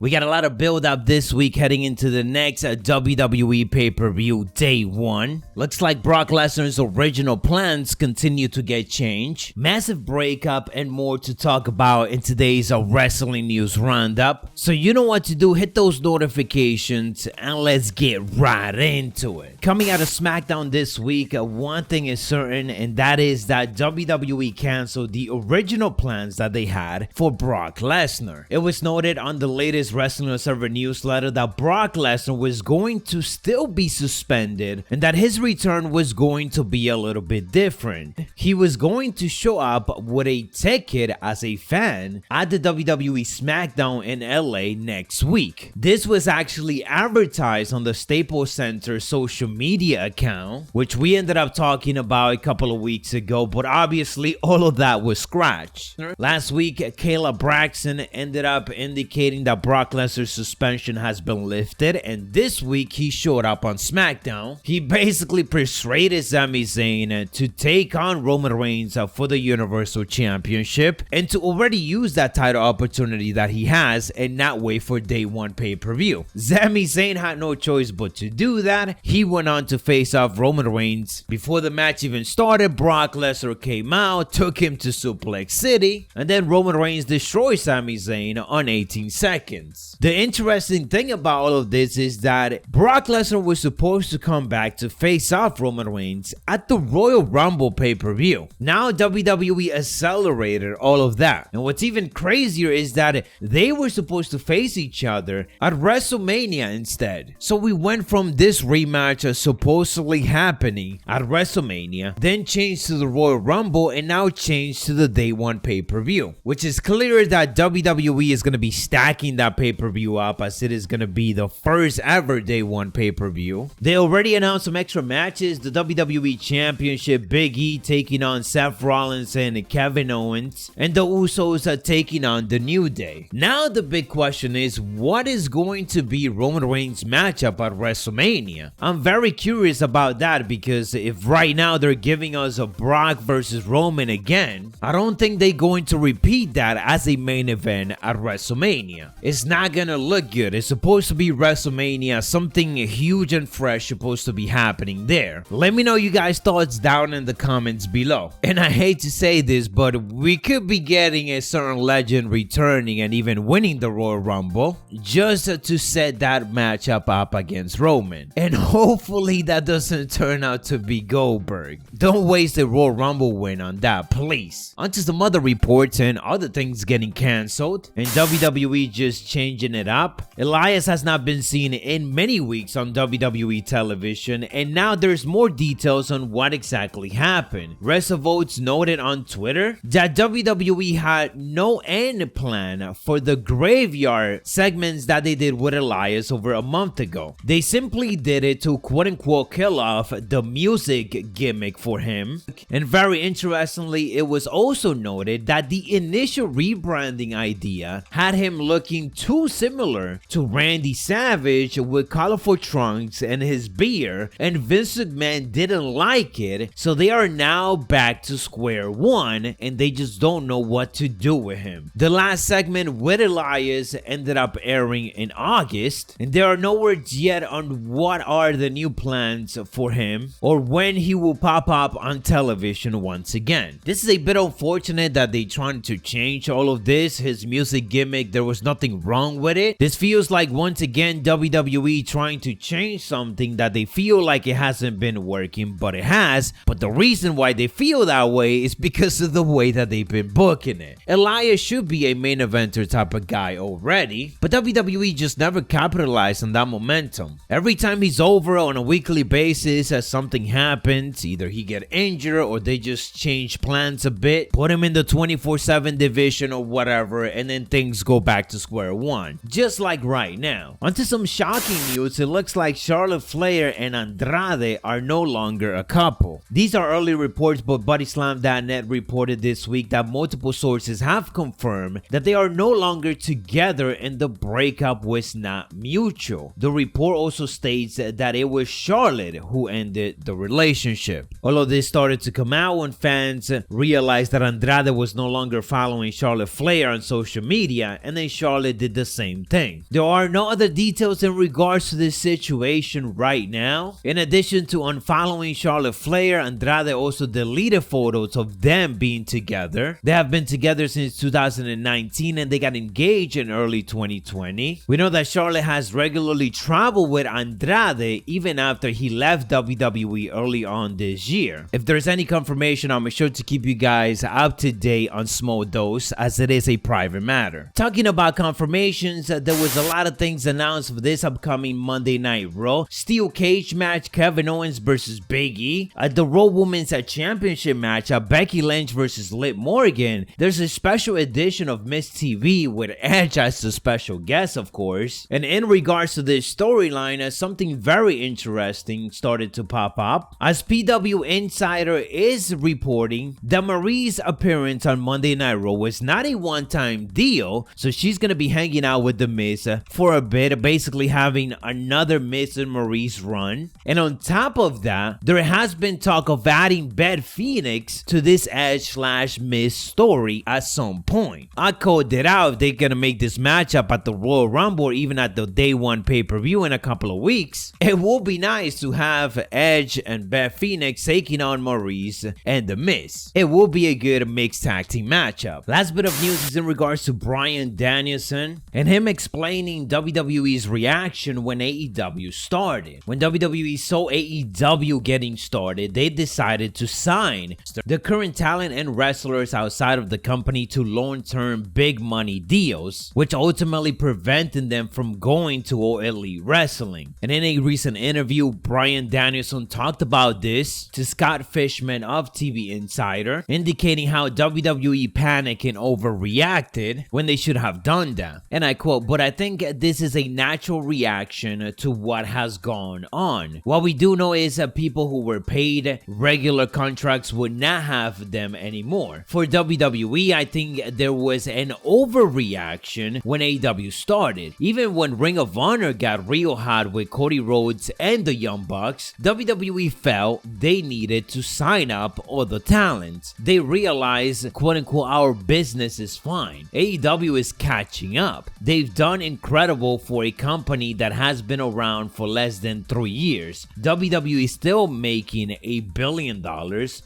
We got a lot of build up this week heading into the next WWE pay-per-view day 1. Looks like Brock Lesnar's original plans continue to get changed. Massive breakup and more to talk about in today's wrestling news roundup. So you know what to do, hit those notifications and let's get right into it. Coming out of SmackDown this week, one thing is certain, and that is that WWE canceled the original plans that they had for Brock Lesnar. It was noted on the latest Wrestling Observer newsletter that Brock Lesnar was going to still be suspended and that his return was going to be a little bit different. He was going to show up with a ticket as a fan at the WWE SmackDown in LA next week. This was actually advertised on the Staples Center social media account, which we ended up talking about a couple of weeks ago, but obviously all of that was scratched. Last week, Kayla Braxton ended up indicating that Brock Lesnar's suspension has been lifted, and this week he showed up on SmackDown. He basically persuaded Sami Zayn to take on Roman Reigns for the Universal Championship and to already use that title opportunity that he has and not wait for day 1 pay-per-view. Sami Zayn had no choice but to do that. He went on to face off Roman Reigns. Before the match even started, Brock Lesnar came out, took him to Suplex City, and then Roman Reigns destroyed Sami Zayn on 18 seconds. The interesting thing about all of this is that Brock Lesnar was supposed to come back to face off Roman Reigns at the Royal Rumble pay-per-view. Now WWE accelerated all of that, and what's even crazier is that they were supposed to face each other at WrestleMania instead. So we went from this rematch supposedly happening at WrestleMania, then changed to the Royal Rumble, and now changed to the day 1 pay-per-view, which is clear that WWE is going to be stacking that pay-per-view up as it is going to be the first ever day 1 pay-per-view. They already announced some extra matches: the WWE Championship, Big E taking on Seth Rollins and Kevin Owens, and the Usos are taking on the New Day. Now the big question is, what is going to be Roman Reigns' matchup at WrestleMania? I'm very curious about that, because if right now they're giving us a Brock versus Roman again, I don't think they're going to repeat that as a main event at WrestleMania. It's not gonna look good. It's supposed to be WrestleMania, something huge and fresh supposed to be happening there. Let me know you guys' thoughts down in the comments below. And I hate to say this, but we could be getting a certain legend returning and even winning the Royal Rumble just to set that matchup up against Roman. And hopefully that doesn't turn out to be Goldberg. Don't waste a Royal Rumble win on that, please. Onto some other reports and other things getting cancelled, and WWE just changing it up. Elias has not been seen in many weeks on WWE television, and now there's more details on what exactly happened. WrestleVotes noted on Twitter that WWE had no end plan for the graveyard segments that they did with Elias over a month ago. They simply did it to quote-unquote kill off the music gimmick for him. And very interestingly, it was also noted that the initial rebranding idea had him looking too similar to Randy Savage with colorful trunks and his beard, and Vince McMahon didn't like it, so they are now back to square one and they just don't know what to do with him. The last segment with Elias ended up airing in August, and there are no words yet on what are the new plans for him or when he will pop up on television once again. This is a bit unfortunate that they trying to change all of this. His music gimmick, there was nothing wrong with it. This feels like once again WWE trying to change something that they feel like it hasn't been working, but it has. But the reason why they feel that way is because of the way that they've been booking it. Elias should be a main eventer type of guy already, but WWE just never capitalized on that momentum. Every time he's over on a weekly basis, as something happens, either he get injured or they just change plans a bit, put him in the 24/7 division or whatever, and then things go back to square one, just like right now. Onto some shocking news. It looks like Charlotte Flair and Andrade are no longer a couple. These are early reports, but BodySlam.net reported this week that multiple sources have confirmed that they are no longer together and the breakup was not mutual. The report also states that it was Charlotte who ended the relationship. All of this started to come out when fans realized that Andrade was no longer following Charlotte Flair on social media, and then Charlotte did did the same thing. There are no other details in regards to this situation right now. In addition to unfollowing Charlotte, Flair Andrade also deleted photos of them being together. They have been together since 2019 and they got engaged in early 2020. We know that Charlotte has regularly traveled with Andrade even after he left WWE early on this year. If there's any confirmation, I'll make sure to keep you guys up to date on Small Dose, as it is a private matter. Talking about confirmations, there was a lot of things announced for this upcoming Monday Night Raw. Steel cage match, Kevin Owens versus Big E. The Raw Women's Championship match, Becky Lynch versus Liv Morgan. There's a special edition of Miss TV with Edge as the special guest, of course. And in regards to this storyline, something very interesting started to pop up, as PW Insider is reporting that Marie's appearance on Monday Night Raw was not a one-time deal, so she's gonna be hanging out with The Miz for a bit, basically having another Miz and Maurice run. And on top of that, there has been talk of adding Beth Phoenix to this Edge/Miz story at some point. I called it out if they're gonna make this matchup at the Royal Rumble or even at the Day 1 pay-per-view in a couple of weeks. It will be nice to have Edge and Beth Phoenix taking on Maurice and The Miz. It will be a good mixed tag team matchup. Last bit of news is in regards to Bryan Danielson and him explaining WWE's reaction when AEW started. When WWE saw AEW getting started, they decided to sign the current talent and wrestlers outside of the company to long-term big money deals, which ultimately prevented them from going to All Elite Wrestling. And in a recent interview, Bryan Danielson talked about this to Scott Fishman of TV Insider, indicating how WWE panicked and overreacted when they should have done that. And I quote, "But I think this is a natural reaction to what has gone on. What we do know is that people who were paid regular contracts would not have them anymore. For WWE, I think there was an overreaction when AEW started. Even when Ring of Honor got real hot with Cody Rhodes and the Young Bucks, WWE felt they needed to sign up all the talent. They realized, quote unquote, our business is fine. AEW is catching up. They've done incredible for a company that has been around for less than 3 years. WWE is still making $1 billion,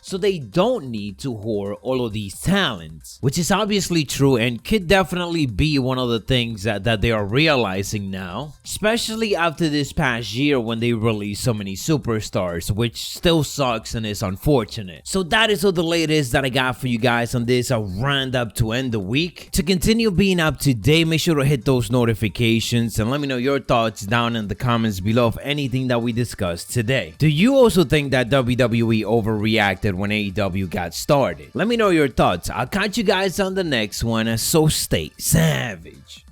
so they don't need to whore all of these talents," which is obviously true and could definitely be one of the things that they are realizing now, especially after this past year when they released so many superstars, which still sucks and is unfortunate. So that is all the latest that I got for you guys on this roundup to end the week. To continue being up to date, make sure to hit those notifications and let me know your thoughts down in the comments below of anything that we discussed today. Do you also think that WWE overreacted when AEW got started? Let me know your thoughts. I'll catch you guys on the next one, so stay savage.